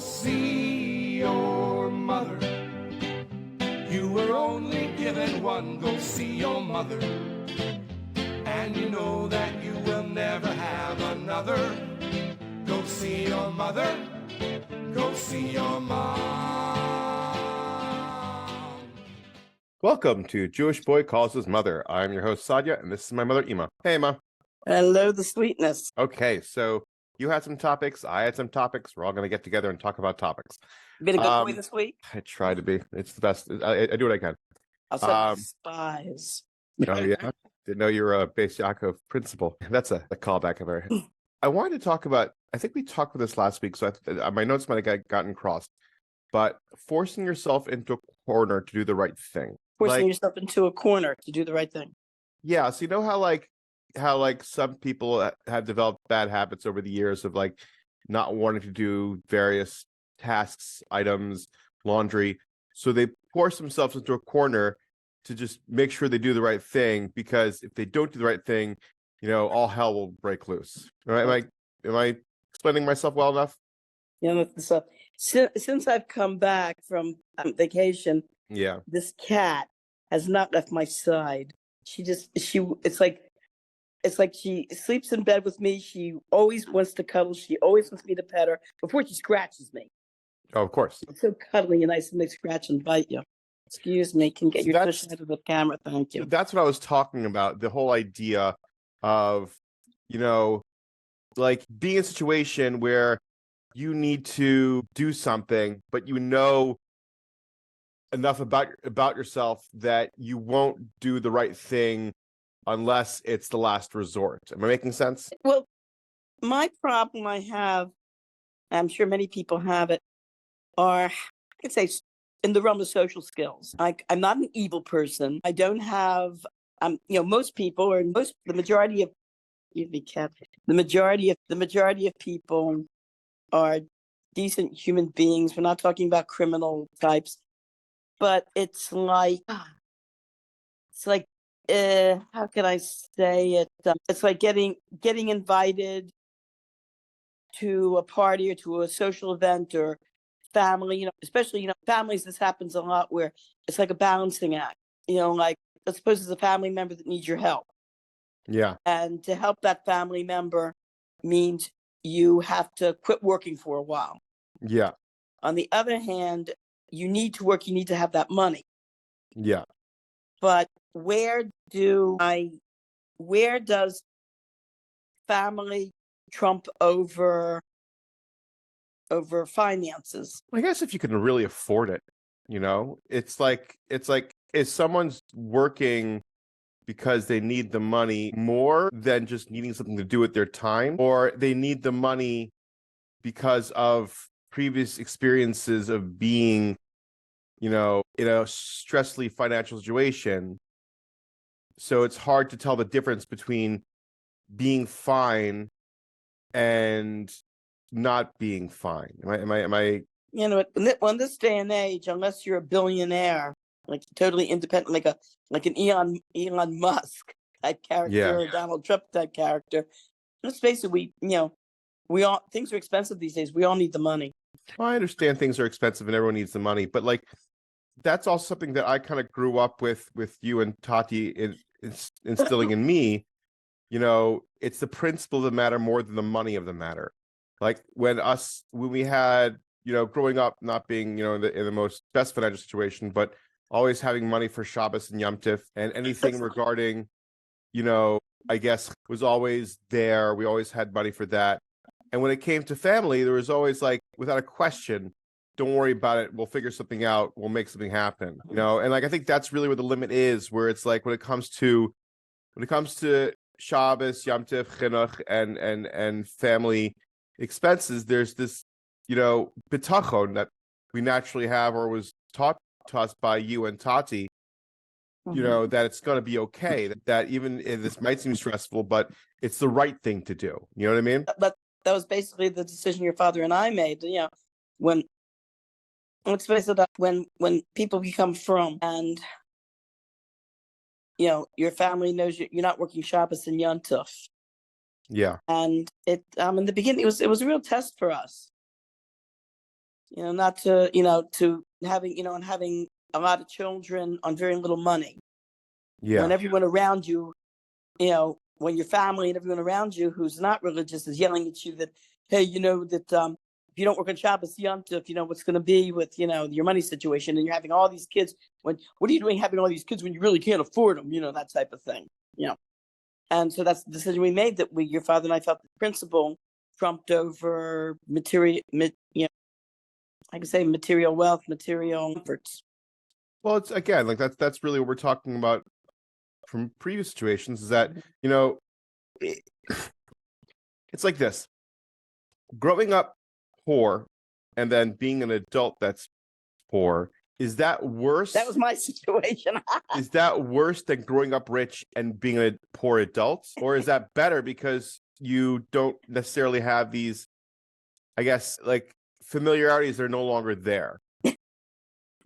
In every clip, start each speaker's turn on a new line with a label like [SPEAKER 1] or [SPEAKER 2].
[SPEAKER 1] see your mother. You were only given one. Go see your mother. And you know that you will never have another. Go see your mother. Go see your mom.
[SPEAKER 2] Welcome to Jewish Boy Calls His Mother. I'm your host, Sadia, and this is my mother, Ima. Hey, Ima.
[SPEAKER 3] Hello, the sweetness.
[SPEAKER 2] Okay, so you had some topics. I had some topics. We're all going to get together and talk about topics.
[SPEAKER 3] Been a good boy this week?
[SPEAKER 2] I try to be. It's the best. I do what I can.
[SPEAKER 3] I'll send spies.
[SPEAKER 2] Oh, yeah? Didn't know you were a Beis Yaakov principal. That's a callback of our... I wanted to talk about, I think we talked about this last week, so my notes might have gotten crossed, but forcing yourself into a corner to do the right thing.
[SPEAKER 3] Forcing yourself into a corner to do the right thing.
[SPEAKER 2] Yeah, so you know how some people have developed bad habits over the years of not wanting to do various tasks, items, laundry, so they force themselves into a corner to just make sure they do the right thing, because if they don't do the right thing, all hell will break loose. Am I explaining myself well enough?
[SPEAKER 3] Yeah, since I've come back from vacation,
[SPEAKER 2] Yeah,
[SPEAKER 3] this cat has not left my side. It's like she sleeps in bed with me. She always wants to cuddle. She always wants me to pet her before she scratches me.
[SPEAKER 2] oh, of course.
[SPEAKER 3] It's so cuddly and nice, and they scratch and bite you. Excuse me, can get your fish out of the camera. Thank you.
[SPEAKER 2] That's what I was talking about. The whole idea of, being in a situation where you need to do something, but enough about yourself that you won't do the right thing unless it's the last resort. Am I making sense?
[SPEAKER 3] Well, my problem I have, I'm sure many people have it, are, I could say, in the realm of social skills. I'm not an evil person. I don't have, most people, or the majority of, the majority of people are decent human beings. We're not talking about criminal types, but it's like, how can I say it? It's like getting invited to a party or to a social event or family, especially, families, this happens a lot where it's like a balancing act, let's suppose there's a family member that needs your help.
[SPEAKER 2] Yeah.
[SPEAKER 3] And to help that family member means you have to quit working for a while.
[SPEAKER 2] Yeah.
[SPEAKER 3] On the other hand, you need to work, you need to have that money.
[SPEAKER 2] Yeah.
[SPEAKER 3] But where does family trump over finances?
[SPEAKER 2] I guess if you can really afford it, it's like if someone's working because they need the money more than just needing something to do with their time, or they need the money because of previous experiences of being, in a stressfully financial situation. So it's hard to tell the difference between being fine and not being fine. Am I?
[SPEAKER 3] In this day and age, unless you're a billionaire, like totally independent, like an Elon Musk type character, or Donald Trump type character. Let's face it, we all, things are expensive these days. We all need the money.
[SPEAKER 2] Well, I understand things are expensive and everyone needs the money, but that's also something that I kind of grew up with you and Tati instilling in me. It's the principle of the matter more than the money of the matter. Like when we had, growing up, not being, in the most best financial situation, but always having money for Shabbos and Yom Tif, and anything regarding, I guess, was always there. We always had money for that. And when it came to family, there was always without a question, don't worry about it. We'll figure something out. We'll make something happen. And I think that's really where the limit is, where it's when it comes to Shabbos, Yom Tif, Chinuch, and family expenses, there's this, bitachon that we naturally have, or was taught to us by you and Tati, that it's going to be okay, that even if this might seem stressful, but it's the right thing to do. You know what I mean?
[SPEAKER 3] But that was basically the decision your father and I made. When let's face it, when people become from, and your family knows you're not working Shabbos and Yom Tov.
[SPEAKER 2] Yeah.
[SPEAKER 3] And it in the beginning it was a real test for us. not to having, and having a lot of children on very little money. When
[SPEAKER 2] Yeah.
[SPEAKER 3] everyone around you, when your family and everyone around you who's not religious is yelling at you that, hey, that if you don't work on Shabbos Yom Tov, what's going to be with, your money situation, and you're having all these kids. What are you doing having all these kids when you really can't afford them? That type of thing. And so that's the decision we made, that your father and I felt the principle trumped over material, I can say material wealth, material comforts.
[SPEAKER 2] Well, it's again, like that's really what we're talking about from previous situations, is that, it- it's like this. Growing up poor and then being an adult that's poor, is that worse?
[SPEAKER 3] That was my situation.
[SPEAKER 2] Is that worse than growing up rich and being a poor adult? Or is that better because you don't necessarily have these, I guess, like familiarities that are no longer there? You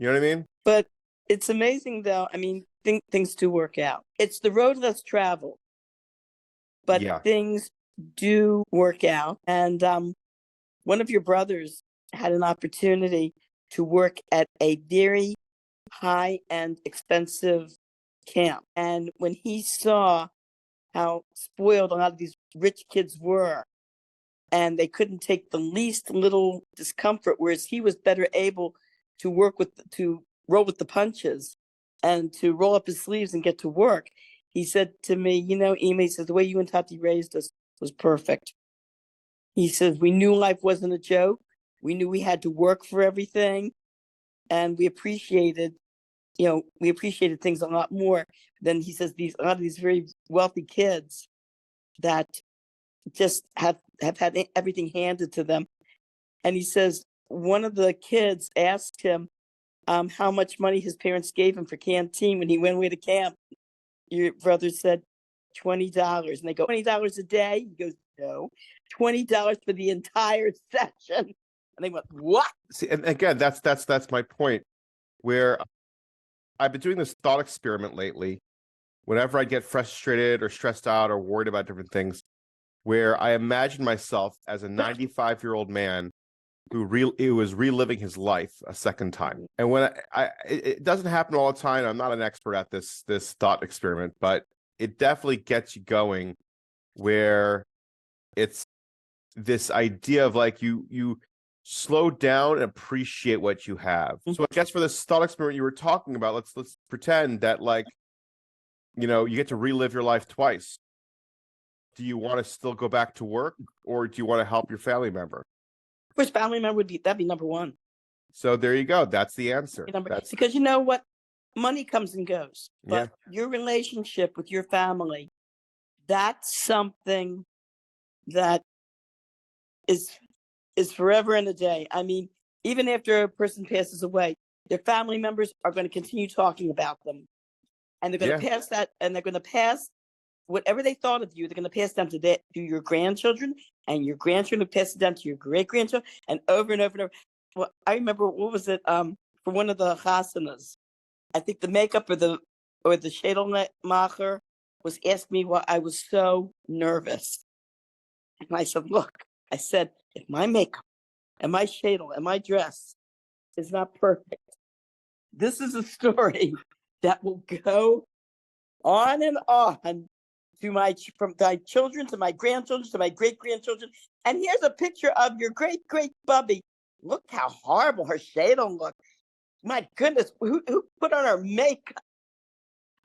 [SPEAKER 2] know what I mean?
[SPEAKER 3] But it's amazing, though. I mean, things do work out. It's the road less traveled, but
[SPEAKER 2] Yeah.
[SPEAKER 3] things do work out. And one of your brothers had an opportunity to work at a very high-end, expensive camp. And when he saw how spoiled a lot of these rich kids were, and they couldn't take the least little discomfort, whereas he was better able to roll with the punches and to roll up his sleeves and get to work. He said to me, Ema, he says, the way you and Tati raised us was perfect. He says, we knew life wasn't a joke. We knew we had to work for everything. And we appreciated things a lot more than, he says, a lot of these very wealthy kids that just have had everything handed to them. And he says, one of the kids asked him how much money his parents gave him for canteen when he went away to camp. Your brother said $20. And they go, $20 a day? He goes, no, $20 for the entire session. And they went, what?
[SPEAKER 2] See, and again, that's my point, where I've been doing this thought experiment lately. Whenever I get frustrated or stressed out or worried about different things, where I imagine myself as a 95-year-old man who was reliving his life a second time. And when it doesn't happen all the time. I'm not an expert at this thought experiment, but it definitely gets you going, where it's this idea of like you slow down and appreciate what you have. So I guess for this thought experiment you were talking about, let's pretend that, like, you get to relive your life twice. Do you want to still go back to work, or do you want to help your family member?
[SPEAKER 3] Which family member that'd be number one.
[SPEAKER 2] So there you go. That's the answer.
[SPEAKER 3] Because you know what? Money comes and goes. But your relationship with your family, that's something that is forever and a day. I mean, even after a person passes away, their family members are going to continue talking about them. And they're going to pass that, and they're going to pass whatever they thought of you, they're going to pass down to your grandchildren, and your grandchildren will pass it down to your great-grandchildren, and over and over and over. Well, I remember, what was it, for one of the chasanas, I think the makeup or the shedelmacher was asking me why I was so nervous. And I said, look, if my makeup and my shedel and my dress is not perfect, this is a story that will go on and on from my children to my grandchildren to my great-grandchildren. And here's a picture of your great-great Bubby. Look how horrible her shadel looked. My goodness, who put on her makeup?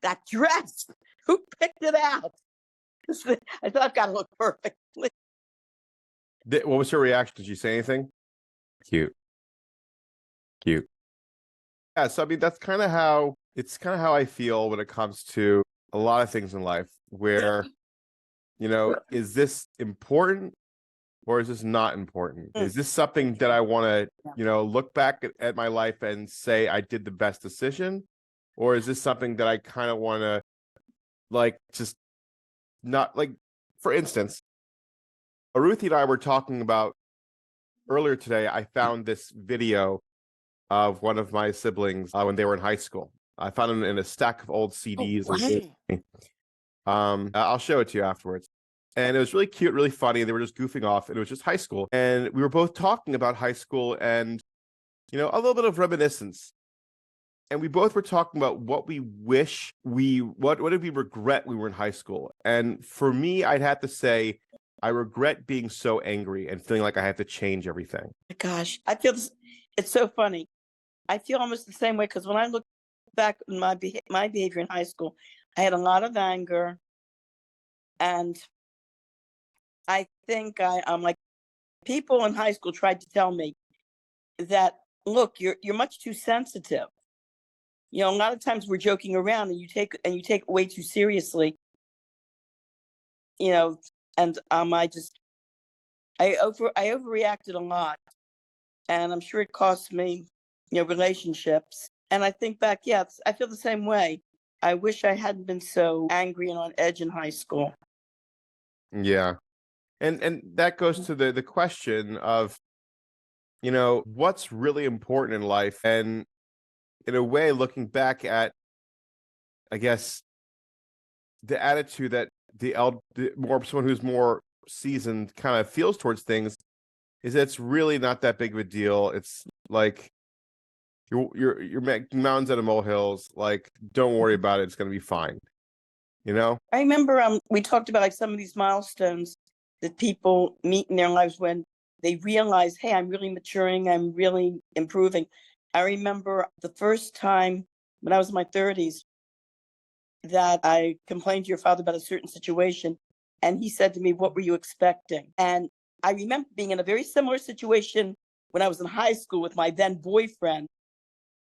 [SPEAKER 3] That dress, who picked it out? I thought I've got to look perfect.
[SPEAKER 2] What was her reaction? Did she say anything? Cute. Yeah, so I mean, that's kind of how I feel when it comes to a lot of things in life, where, is this important or is this not important? Is this something that I want to, look back at my life and say I did the best decision? Or is this something that I kind of want to, like, just not, like, for instance, Ruthie and I were talking about earlier today. I found this video of one of my siblings when they were in high school. I found them in a stack of old CDs. I'll show it to you afterwards. And it was really cute, really funny. They were just goofing off, and it was just high school. And we were both talking about high school and a little bit of reminiscence. And we both were talking about what we wish what did we regret we were in high school. And for me, I'd have to say, I regret being so angry and feeling like I have to change everything.
[SPEAKER 3] My gosh, I feel this, it's so funny. I feel almost the same way because when I look back at my behavior in high school, I had a lot of anger, and I think I'm like, people in high school tried to tell me that, look, you're much too sensitive. A lot of times we're joking around and you take it way too seriously. And I overreacted a lot, and I'm sure it cost me, relationships. And I think back, I feel the same way. I wish I hadn't been so angry and on edge in high school.
[SPEAKER 2] Yeah. And that goes to the question of, what's really important in life. And in a way, looking back at, I guess, the attitude that someone who's more seasoned kind of feels towards things, is that it's really not that big of a deal. It's like you're making mountains out of molehills. Like, don't worry about it. It's going to be fine.
[SPEAKER 3] I remember we talked about like some of these milestones that people meet in their lives when they realize, hey, I'm really maturing, I'm really improving. I remember the first time when I was in my 30s that I complained to your father about a certain situation, and he said to me, what were you expecting? And I remember being in a very similar situation when I was in high school with my then boyfriend,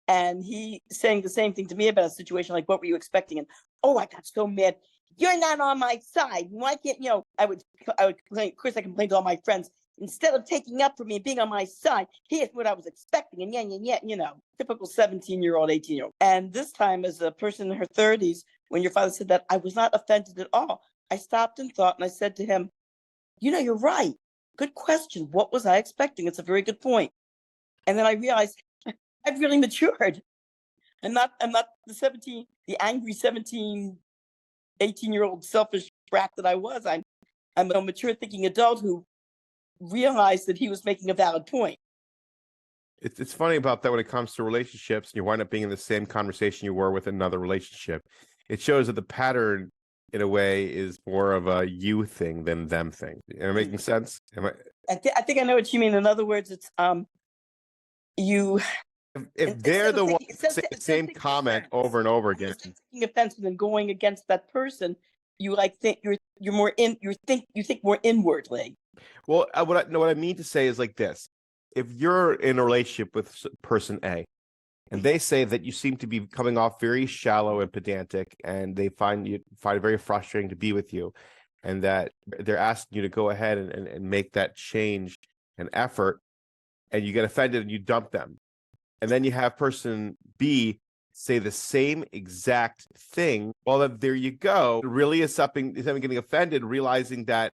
[SPEAKER 3] and he saying the same thing to me about a situation, like, what were you expecting? And, oh, I got so mad. You're not on my side. Why can't, I would complain. Of course, I complained to all my friends. Instead of taking up for me and being on my side, here's what I was expecting. And typical 17-year-old, 18-year-old. And this time, as a person in her 30s, when your father said that, I was not offended at all. I stopped and thought, and I said to him, you're right. Good question. What was I expecting? It's a very good point. And then I realized I've really matured. I'm not the angry 17, 18-year-old selfish brat that I was. I'm a mature thinking adult who realized that he was making a valid point.
[SPEAKER 2] It's funny about that when it comes to relationships, and you wind up being in the same conversation you were with another relationship. It shows that the pattern, in a way, is more of a you thing than them thing. Am I making sense?
[SPEAKER 3] I think I know what you mean. In other words, it's you.
[SPEAKER 2] If they're the one saying the same comment over and over again,
[SPEAKER 3] taking offense and then going against that person, you think you're more you think more inwardly.
[SPEAKER 2] Well, what I mean to say is like this: if you're in a relationship with person A, and they say that you seem to be coming off very shallow and pedantic, and they find it very frustrating to be with you, and that they're asking you to go ahead and make that change and effort, and you get offended and you dump them. And then you have person B say the same exact thing. Well, then there you go. It really is something getting offended, realizing that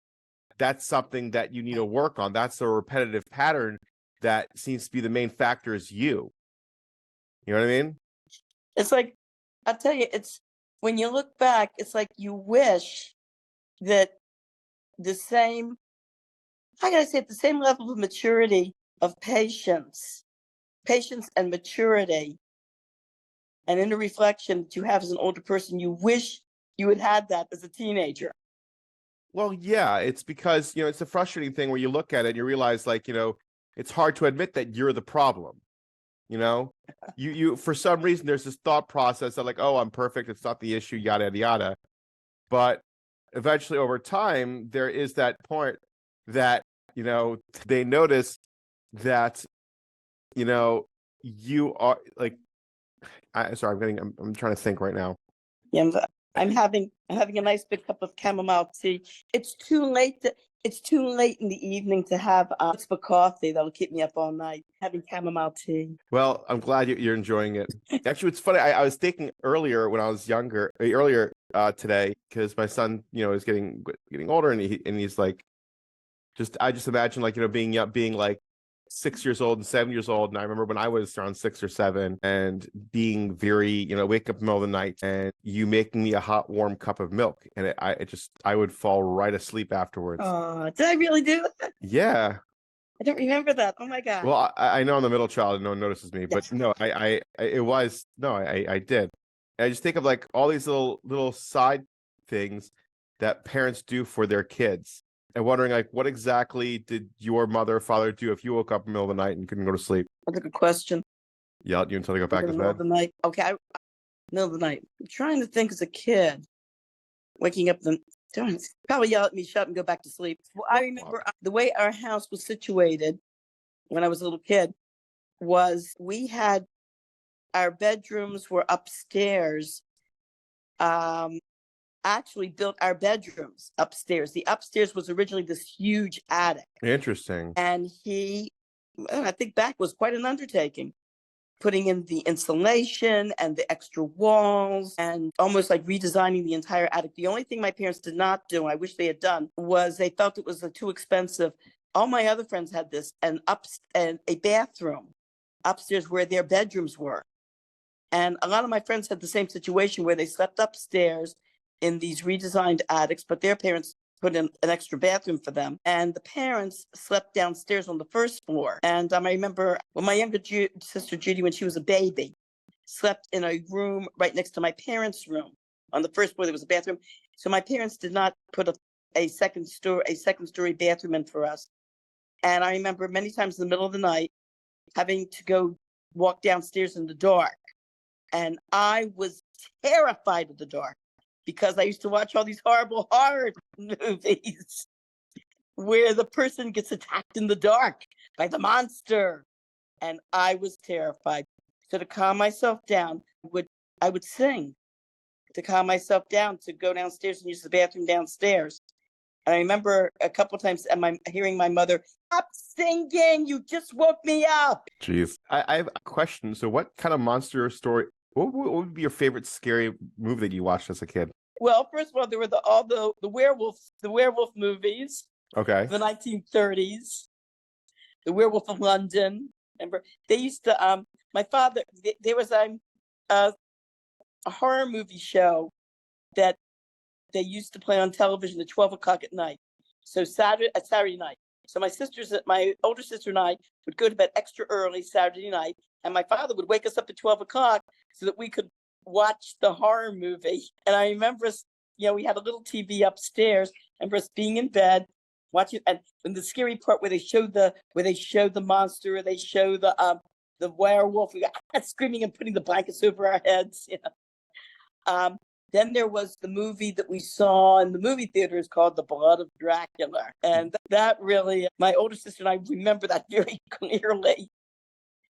[SPEAKER 2] that's something that you need to work on. That's a repetitive pattern that seems to be the main factor is you. You know what I mean?
[SPEAKER 3] It's like, I'll tell you, it's when you look back, it's like you wish that the same level of maturity, of patience and maturity, and in the reflection that you have as an older person, you wish you had that as a teenager.
[SPEAKER 2] Well, yeah, it's because, it's a frustrating thing where you look at it and you realize, like, it's hard to admit that you're the problem. You for some reason, there's this thought process that like, oh, I'm perfect. It's not the issue, yada, yada, yada. But eventually over time, there is that point that, they notice that, you are like, I'm trying to think right now.
[SPEAKER 3] Yeah, I'm having a nice big cup of chamomile tea. It's too late in the evening to have a cup of coffee. That'll keep me up all night, having chamomile tea.
[SPEAKER 2] Well, I'm glad you're enjoying it. Actually, it's funny. I was thinking earlier when I was younger, today, because my son, is getting older, and he's like, I just imagine like, being like 6 years old and 7 years old. And I remember when I was around 6 or 7 and being very, wake up in the middle of the night and you making me a hot, warm cup of milk. And I would fall right asleep afterwards.
[SPEAKER 3] Oh, did I really do that?
[SPEAKER 2] Yeah.
[SPEAKER 3] I don't remember that. Oh my God.
[SPEAKER 2] Well, I know I'm the middle child and no one notices me, but
[SPEAKER 3] Yes.
[SPEAKER 2] no, it was no, I did. I just think of like all these little side things that parents do for their kids, and wondering like what exactly did your mother or father do if you woke up in the middle of the night and couldn't go to sleep?
[SPEAKER 3] That's a good question.
[SPEAKER 2] Yell at you until they go
[SPEAKER 3] Like
[SPEAKER 2] back
[SPEAKER 3] in
[SPEAKER 2] to
[SPEAKER 3] the middle of
[SPEAKER 2] bed.
[SPEAKER 3] the night. Okay, middle of the night. I'm trying to think as a kid, waking up don't probably yell at me, shut up and go back to sleep. Well, I remember the way our house was situated when I was a little kid was we had our bedrooms were upstairs. Actually built our bedrooms upstairs. The upstairs was originally this huge attic.
[SPEAKER 2] Interesting.
[SPEAKER 3] And I think back, was quite an undertaking, putting in the insulation and the extra walls and almost like redesigning the entire attic. The only thing my parents did not do, I wish they had done, was they felt it was too expensive. All my other friends had this, and a bathroom upstairs where their bedrooms were. And a lot of my friends had the same situation where they slept upstairs in these redesigned attics, but their parents put in an extra bathroom for them. And the parents slept downstairs on the first floor. And I remember when my younger sister Judy, when she was a baby, slept in a room right next to my parents' room. On the first floor, there was a bathroom. So my parents did not put a second story bathroom in for us. And I remember many times in the middle of the night having to go walk downstairs in the dark. And I was terrified of the dark because I used to watch all these horrible horror movies where the person gets attacked in the dark by the monster. And I was terrified. So to calm myself down, I would sing to calm myself down, to go downstairs and use the bathroom downstairs. And I remember a couple of times hearing my mother, "Stop singing, you just woke me up."
[SPEAKER 2] Jeez. I have a question. So what kind of monster story, what would be your favorite scary movie that you watched as a kid?
[SPEAKER 3] Well, first of all, there were all the werewolf movies,
[SPEAKER 2] Okay.
[SPEAKER 3] the 1930s, the Werewolf of London. Remember, they used to. My father, there was a horror movie show that they used to play on television at 12 o'clock at night. So Saturday night. So my older sister and I would go to bed extra early Saturday night, and my father would wake us up at 12 o'clock so that we could watch the horror movie. And I remember us, we had a little TV upstairs, and us being in bed watching, and the scary part where they show the monster, or they show the werewolf, we got screaming and putting the blankets over our heads. Then there was the movie that we saw in the movie theaters called The Blood of Dracula. And that really, my older sister and I remember that very clearly.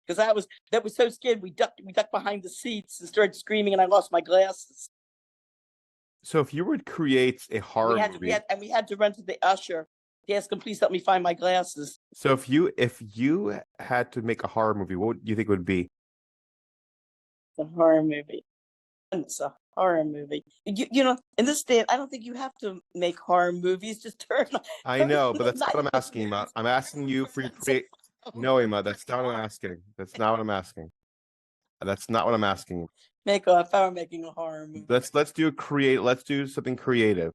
[SPEAKER 3] Because that was so scared, we ducked behind the seats and started screaming, and I lost my glasses.
[SPEAKER 2] So if you were to create a horror movie,
[SPEAKER 3] we had to run to the usher to ask him, please help me find my glasses.
[SPEAKER 2] so if you had to make a horror movie, what do you think it would be?
[SPEAKER 3] The horror movie. It's a horror movie. In this day, I don't think you have to make horror movies. Just
[SPEAKER 2] I know, but that's not what I'm asking about. I'm asking you for your create. No, Emma, that's not what I'm asking. That's not what I'm asking. That's not what I'm asking.
[SPEAKER 3] If I were making a horror movie.
[SPEAKER 2] Let's do something creative.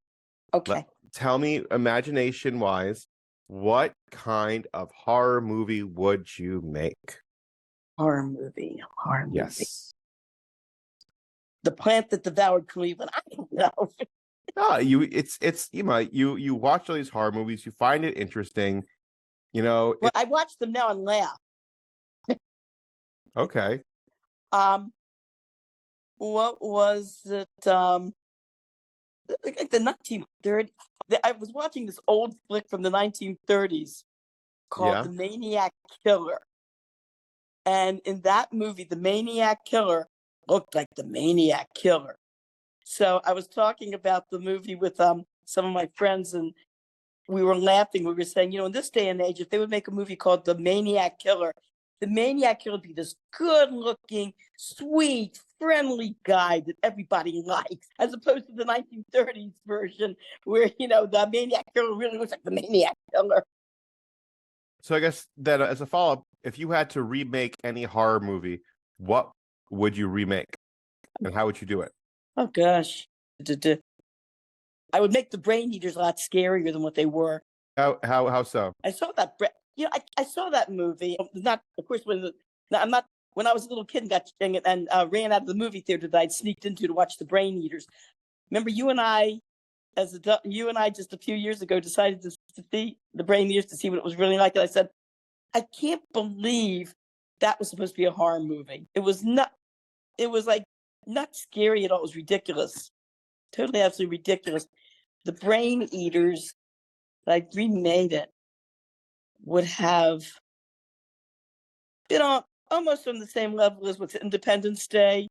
[SPEAKER 3] Okay.
[SPEAKER 2] Tell me, imagination wise, what kind of horror movie would you make?
[SPEAKER 3] Horror movie.
[SPEAKER 2] Yes.
[SPEAKER 3] The Plant That Devoured Cleveland. I don't know.
[SPEAKER 2] No, it's Emma. You watch all these horror movies. You find it interesting.
[SPEAKER 3] Well, I watch them now and laugh.
[SPEAKER 2] Okay.
[SPEAKER 3] What was it? Like the 1930s. I was watching this old flick from the 1930s called The Maniac Killer. And in that movie, the Maniac Killer looked like the Maniac Killer. So I was talking about the movie with some of my friends, and we were laughing. We were saying, in this day and age, if they would make a movie called The Maniac Killer would be this good-looking, sweet, friendly guy that everybody likes, as opposed to the 1930s version where, the Maniac Killer really looks like the Maniac Killer.
[SPEAKER 2] So I guess that as a follow-up, if you had to remake any horror movie, what would you remake, and how would you do it?
[SPEAKER 3] Oh gosh, I would make the Brain Eaters a lot scarier than what they were.
[SPEAKER 2] How so?
[SPEAKER 3] I saw that I saw that movie. Not, of course, I'm not, when I was a little kid and ran out of the movie theater that I'd sneaked into to watch The Brain Eaters. Remember, you and I just a few years ago decided to see The Brain Eaters to see what it was really like. And I said, I can't believe that was supposed to be a horror movie. It was like not scary at all. It was ridiculous. Totally, absolutely ridiculous. The Brain Eaters, I remade it, would have been almost on the same level as what's Independence Day,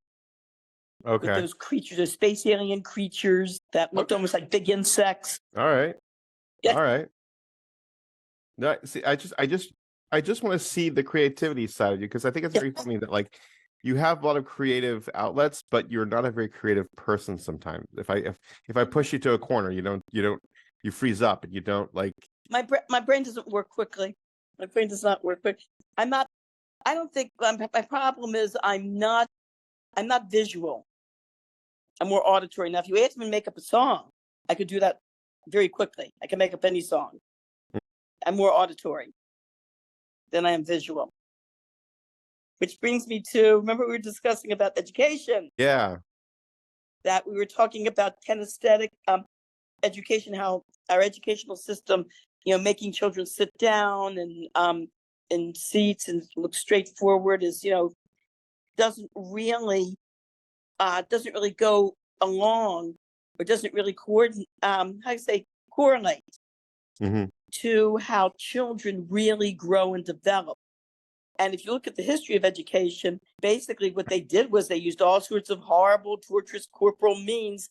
[SPEAKER 3] with
[SPEAKER 2] Okay.
[SPEAKER 3] those creatures, those space alien creatures that looked almost like big insects.
[SPEAKER 2] All right.
[SPEAKER 3] Yeah.
[SPEAKER 2] All right. No, see, I just want to see the creativity side of you, because I think it's very funny that like you have a lot of creative outlets, but you're not a very creative person sometimes. If I push you to a corner, you freeze up and you don't like.
[SPEAKER 3] My brain doesn't work quickly. My brain does not work quick. I don't think my problem is I'm not visual. I'm more auditory. Now, if you ask me to make up a song, I could do that very quickly. I can make up any song. I'm more auditory than I am visual. Which brings me to, remember we were discussing about education?
[SPEAKER 2] Yeah.
[SPEAKER 3] That we were talking about kinesthetic education, how our educational system, making children sit down and in seats and look straight forward is, doesn't really go along, or doesn't really correlate
[SPEAKER 2] Mm-hmm.
[SPEAKER 3] to how children really grow and develop. And if you look at the history of education, basically what they did was they used all sorts of horrible, torturous corporal means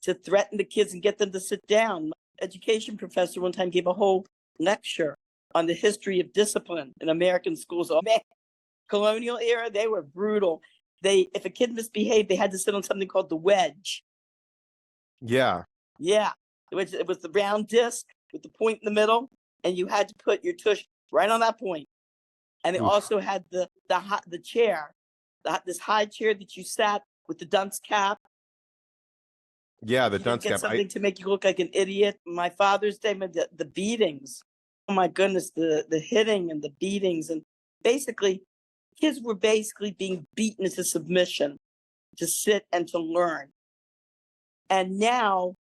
[SPEAKER 3] to threaten the kids and get them to sit down. Education professor one time gave a whole lecture on the history of discipline in American schools. Oh, man, colonial era, they were brutal. If a kid misbehaved, they had to sit on something called the wedge.
[SPEAKER 2] Yeah.
[SPEAKER 3] Yeah, it was the round disc with the point in the middle, and you had to put your tush right on that point. And they also had the chair, this high chair that you sat with the dunce cap.
[SPEAKER 2] Yeah, the dunce cap.
[SPEAKER 3] Something to make you look like an idiot. My father's day, the beatings. Oh my goodness, the hitting and the beatings, and basically, kids were basically being beaten into submission to sit and to learn. And now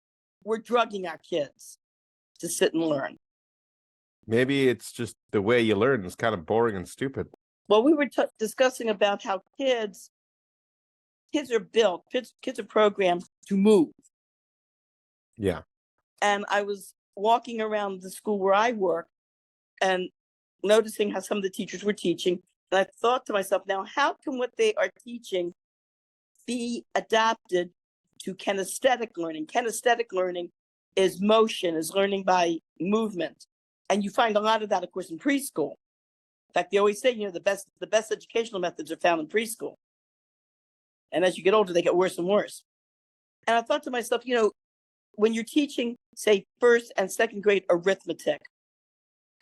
[SPEAKER 3] we're drugging our kids to sit and learn.
[SPEAKER 2] Maybe it's just the way you learn is kind of boring and stupid.
[SPEAKER 3] Well, we were discussing about how kids are built, kids are programmed to move.
[SPEAKER 2] Yeah.
[SPEAKER 3] And I was walking around the school where I work and noticing how some of the teachers were teaching. And I thought to myself, now, how can what they are teaching be adapted to kinesthetic learning? Kinesthetic learning is motion, is learning by movement. And you find a lot of that, of course, in preschool. In fact, they always say, the best educational methods are found in preschool. And as you get older, they get worse and worse. And I thought to myself, when you're teaching, say, first and second grade arithmetic,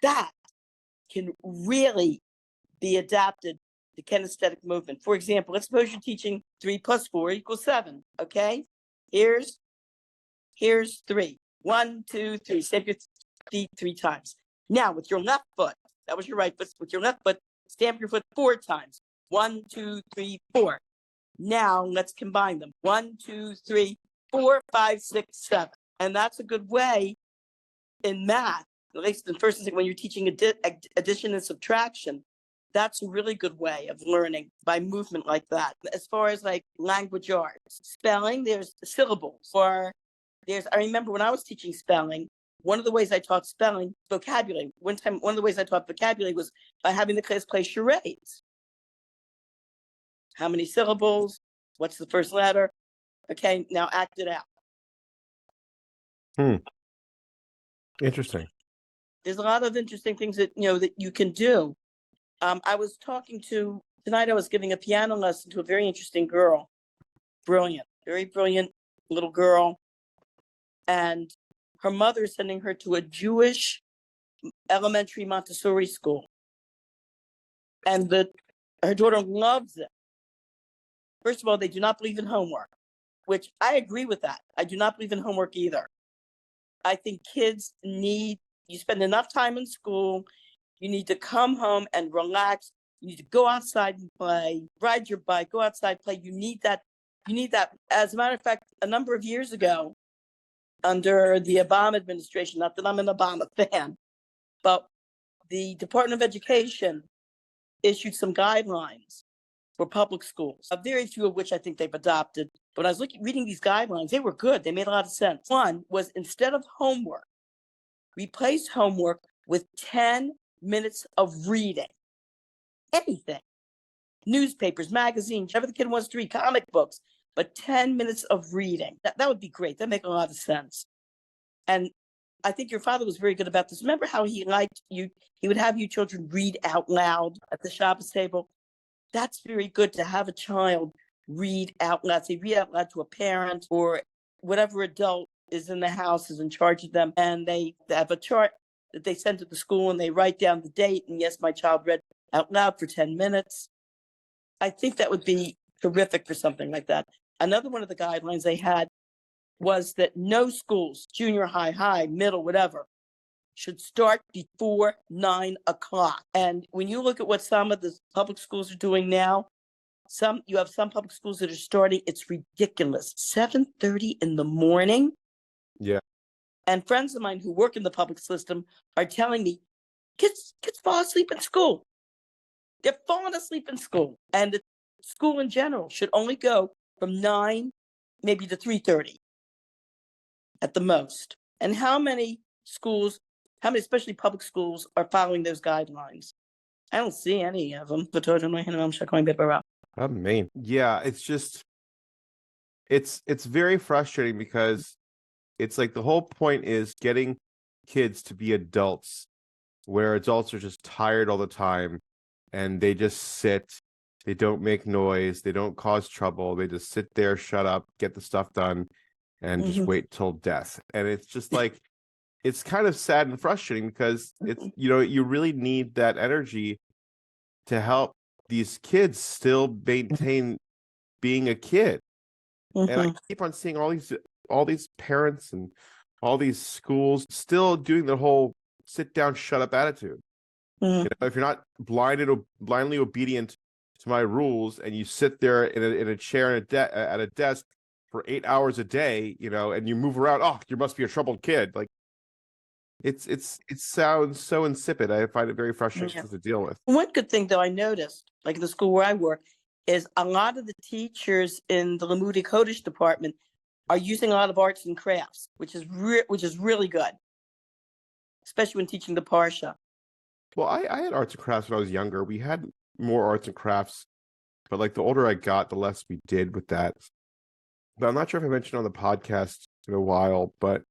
[SPEAKER 3] that can really be adapted to kinesthetic movement. For example, let's suppose you're teaching 3 + 4 = 7. Okay, here's 3. 1, 2, 3. Stamp your feet 3 times. Now with your left foot, that was your right foot. With your left foot, stamp your foot 4 times. 1, 2, 3, 4. Now let's combine them. 1, 2, 3, 4, 5, 6, 7. And that's a good way in math, at least in first and second, when you're teaching addition and subtraction. That's a really good way of learning by movement like that. As far as like language arts, spelling, there's syllables, I remember when I was teaching spelling, one of the ways I taught spelling, vocabulary. One of the ways I taught vocabulary was by having the class play charades. How many syllables? What's the first letter? Okay, now act it out.
[SPEAKER 2] Interesting.
[SPEAKER 3] There's a lot of interesting things that that you can do. I was tonight I was giving a piano lesson to a very interesting girl. Brilliant, very brilliant little girl. And her mother is sending her to a Jewish elementary Montessori school. And her daughter loves it. First of all, they do not believe in homework, which I agree with that. I do not believe in homework either. I think kids you spend enough time in school, You need to come home and relax. You need to go outside and play, ride your bike, go outside, play. You need that. You need that. As a matter of fact, a number of years ago, under the Obama administration, not that I'm an Obama fan, but the Department of Education issued some guidelines for public schools, very few of which I think they've adopted. But I was reading these guidelines, they were good. They made a lot of sense. One was, instead of homework, replace homework with 10 minutes of reading. Anything. Newspapers, magazines, whatever the kid wants to read, comic books, but 10 minutes of reading. That would be great. That make a lot of sense. And I think your father was very good about this. Remember how he liked you, he would have you children read out loud at the Shabbos table? That's very good, to have a child read out loud. Say, read out loud to a parent or whatever adult is in the house is in charge of them. And they have a chart that they send to the school and they write down the date. And yes, my child read out loud for 10 minutes. I think that would be terrific for something like that. Another one of the guidelines they had was that no schools, junior high, middle, whatever, should start before 9 o'clock. And when you look at what some of the public schools are doing now, you have some public schools that are starting, it's ridiculous, 7:30 in the morning.
[SPEAKER 2] Yeah.
[SPEAKER 3] And friends of mine who work in the public system are telling me, kids fall asleep in school. They're falling asleep in school. And the school in general should only go from 9, maybe to 3:30 at the most. And how many schools, especially public schools, are following those guidelines? I don't see any of them.
[SPEAKER 2] Yeah, it's just, it's very frustrating because it's like the whole point is getting kids to be adults, where adults are just tired all the time and they just sit, they don't make noise, they don't cause trouble, they just sit there, shut up, get the stuff done, and just wait till death. And it's just like, it's kind of sad and frustrating because it's, you really need that energy to help these kids still maintain being a kid. And I keep on seeing all these parents and all these schools still doing the whole sit down, shut up attitude. If you're not blindly obedient to my rules and you sit there in a chair at a desk for 8 hours a day, and you move around, oh, you must be a troubled kid. Like, it sounds so insipid. I find it very frustrating to deal with.
[SPEAKER 3] One good thing, though, I noticed, like in the school where I work, is a lot of the teachers in the Limudi Kodesh department are using a lot of arts and crafts, which is really good, especially when teaching the Parsha.
[SPEAKER 2] Well, I had arts and crafts when I was younger. We had more arts and crafts, but like the older I got, the less we did with that. But I'm not sure if I mentioned on the podcast in a while, but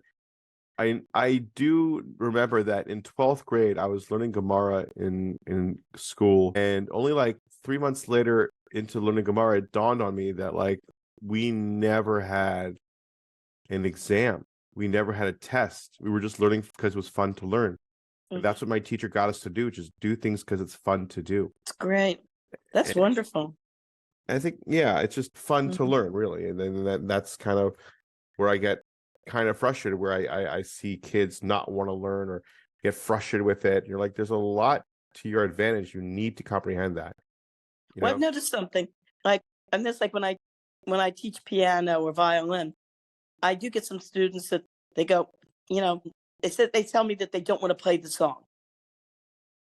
[SPEAKER 2] I do remember that in 12th grade, I was learning Gemara in school, and only like 3 months later into learning Gemara, it dawned on me that like we never had an exam. We never had a test. We were just learning because it was fun to learn. That's what my teacher got us to do, just do things because it's fun to do.
[SPEAKER 3] It's great. That's wonderful.
[SPEAKER 2] I think, yeah, it's just fun to learn, really. And then that's kind of where I get kind of frustrated, where I see kids not want to learn or get frustrated with it. You're like, there's a lot to your advantage. You need to comprehend that.
[SPEAKER 3] Well, I've noticed something. And this, like when I teach piano or violin, I do get some students that they go, they tell me that they don't want to play the song.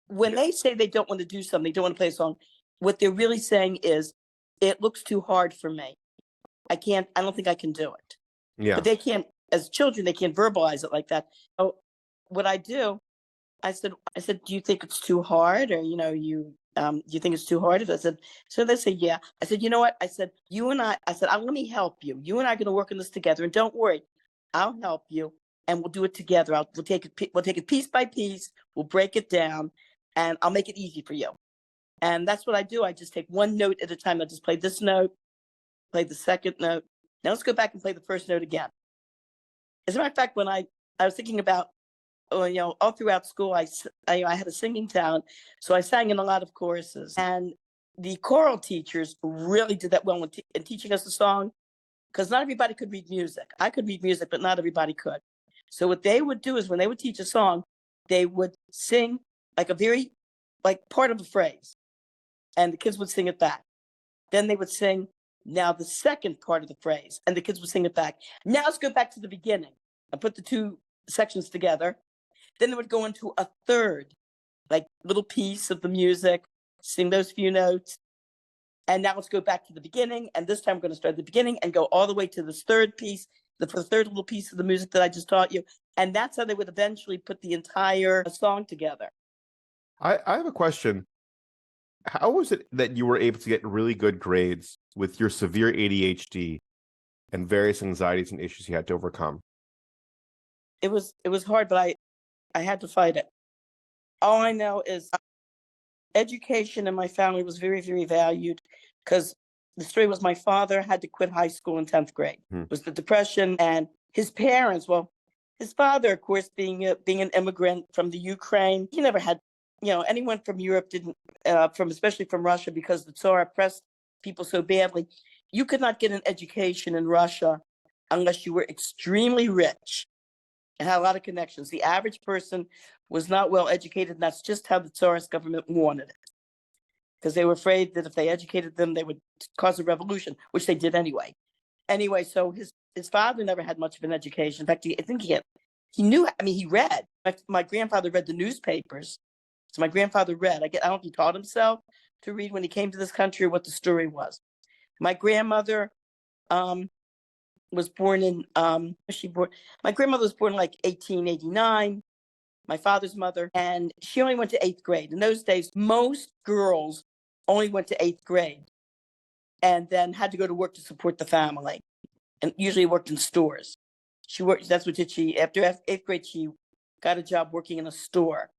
[SPEAKER 3] When they say they don't want to do something, they don't want to play a song, what they're really saying is, it looks too hard for me. I don't think I can do it. Yeah. But they can't, as children, they can't verbalize it like that. So what I do, I said, do you think it's too hard? Or, you think it's too hard? I said, so they say, yeah. I said, you know what? I said, let me help you. You and I are going to work on this together. And don't worry, I'll help you. And we'll do it together. We'll take it piece by piece. We'll break it down, and I'll make it easy for you. And that's what I do. I just take one note at a time. I just play this note, play the second note. Now let's go back and play the first note again. As a matter of fact, when I was thinking about, all throughout school, I had a singing talent, so I sang in a lot of choruses. And the choral teachers really did that well in teaching us the song, because not everybody could read music. I could read music, but not everybody could. So what they would do is when they would teach a song, they would sing like a very like part of a phrase, and the kids would sing it back. Then they would sing now the second part of the phrase, and the kids would sing it back. Now let's go back to the beginning and put the two sections together. Then they would go into a third, like little piece of the music, sing those few notes. And now let's go back to the beginning. And this time we're going to start at the beginning and go all the way to this third piece, the third little piece of the music that I just taught you. And that's how they would eventually put the entire song together.
[SPEAKER 2] I have a question. How was it that you were able to get really good grades with your severe ADHD and various anxieties and issues you had to overcome?
[SPEAKER 3] It was hard, but I had to fight it. All I know is education in my family was very, very valued, because the story was my father had to quit high school in 10th grade. It was the Depression, and his parents, well, his father, of course, being an immigrant from the Ukraine, he never had, anyone from Europe didn't, especially from Russia, because the Tsar oppressed people so badly. You could not get an education in Russia unless you were extremely rich and had a lot of connections. The average person was not well educated, and that's just how the Tsarist government wanted it, because they were afraid that if they educated them, they would cause a revolution, which they did anyway. Anyway, so his father never had much of an education. In fact, I think he knew. I mean, he read. My grandfather read the newspapers. So my grandfather read. I don't know if he taught himself to read when he came to this country or what the story was. My grandmother was born in my grandmother was born in like 1889. My father's mother, and she only went to 8th grade. In those days, most girls only went to 8th grade and then had to go to work to support the family, and usually worked in stores. That's what did she, after 8th grade, she got a job working in a store.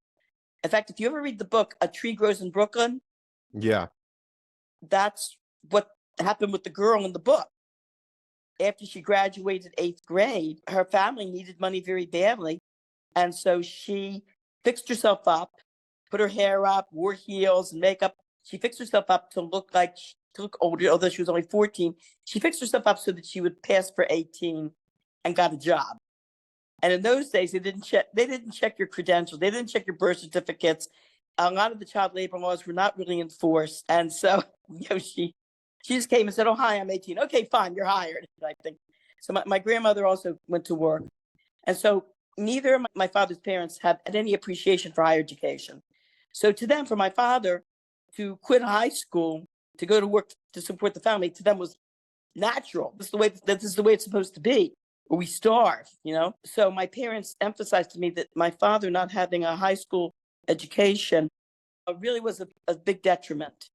[SPEAKER 3] In fact, if you ever read the book, A Tree Grows in Brooklyn,
[SPEAKER 2] Yeah.
[SPEAKER 3] that's what happened with the girl in the book. After she graduated 8th grade, her family needed money very badly. And so she fixed herself up, put her hair up, wore heels and makeup. She fixed herself up to look older, although she was only 14. She fixed herself up so that she would pass for 18 and got a job. And in those days, they didn't check your credentials. They didn't check your birth certificates. A lot of the child labor laws were not really enforced. And so, she just came and said, "Oh, hi, I'm 18. Okay, fine, you're hired," I think. So my grandmother also went to work. And so neither of my father's parents had any appreciation for higher education. So to them, for my father to quit high school to go to work to support the family, to them was natural. This is the way it's supposed to be, or we starve, So my parents emphasized to me that my father not having a high school education really was a big detriment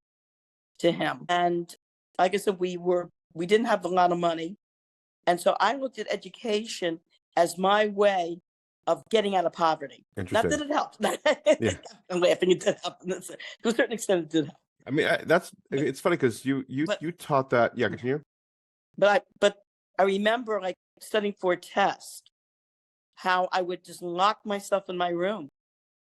[SPEAKER 3] to him. And like I said, we didn't have a lot of money. And so I looked at education as my way of getting out of poverty. Not
[SPEAKER 2] Interesting.
[SPEAKER 3] that it helped.
[SPEAKER 2] Yeah.
[SPEAKER 3] I'm laughing. It did help. To a certain extent, it did help.
[SPEAKER 2] I mean, it's funny because you taught that. Yeah, continue.
[SPEAKER 3] But I remember like studying for a test, how I would just lock myself in my room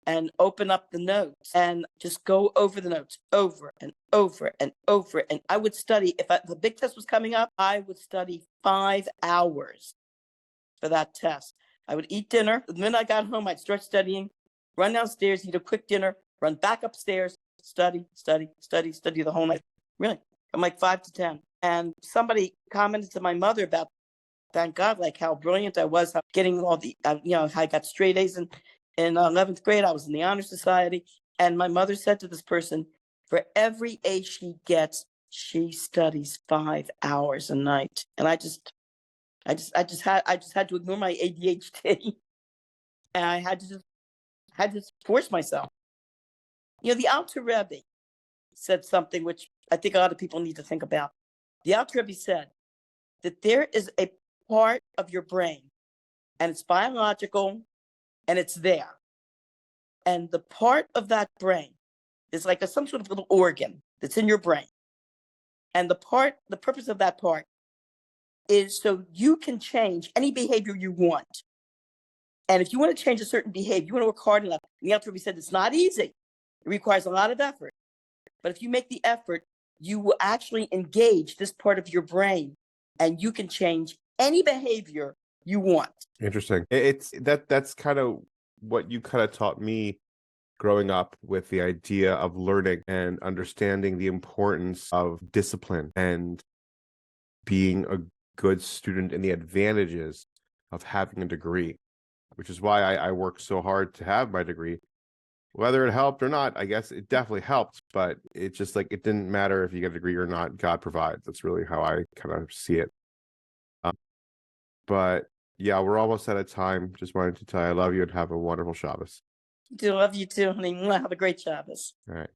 [SPEAKER 3] and open up the notes and just go over the notes over and over and over. And I would study. If the big test was coming up, I would study 5 hours for that test. I would eat dinner. The minute I got home, I'd start studying, run downstairs, eat a quick dinner, run back upstairs, study the whole night. Really, from like 5 to 10. And somebody commented to my mother about, thank God, like how brilliant I was, how getting all the, I got straight A's in 11th grade. I was in the Honor Society. And my mother said to this person, for every A she gets, she studies 5 hours a night. And I just had to ignore my ADHD, and I had to force myself. The Alter Rebbe said something which I think a lot of people need to think about. The Alter Rebbe said that there is a part of your brain, and it's biological, and it's there. And the part of that brain is like some sort of little organ that's in your brain. And the purpose of that part is so you can change any behavior you want. And if you want to change a certain behavior, you want to work hard enough. And the Alter Rebbe said it's not easy. It requires a lot of effort. But if you make the effort, you will actually engage this part of your brain, and you can change any behavior you want.
[SPEAKER 2] Interesting. That's kind of what you kind of taught me growing up with the idea of learning and understanding the importance of discipline and being a good student and the advantages of having a degree, which is why I worked so hard to have my degree. Whether it helped or not, I guess it definitely helped, but it's just like it didn't matter if you get a degree or not. God provides. That's really how I kind of see it. But yeah, we're almost out of time. Just wanted to tell you I love you and have a wonderful Shabbos.
[SPEAKER 3] Do love you too, honey. Mwah. Have a great Shabbos.
[SPEAKER 2] All right.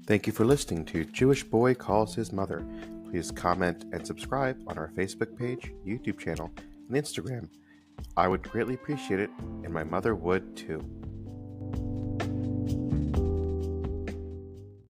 [SPEAKER 2] Thank you for listening to Jewish Boy Calls His Mother. Please comment and subscribe on our Facebook page, YouTube channel, and Instagram. I would greatly appreciate it, and my mother would too.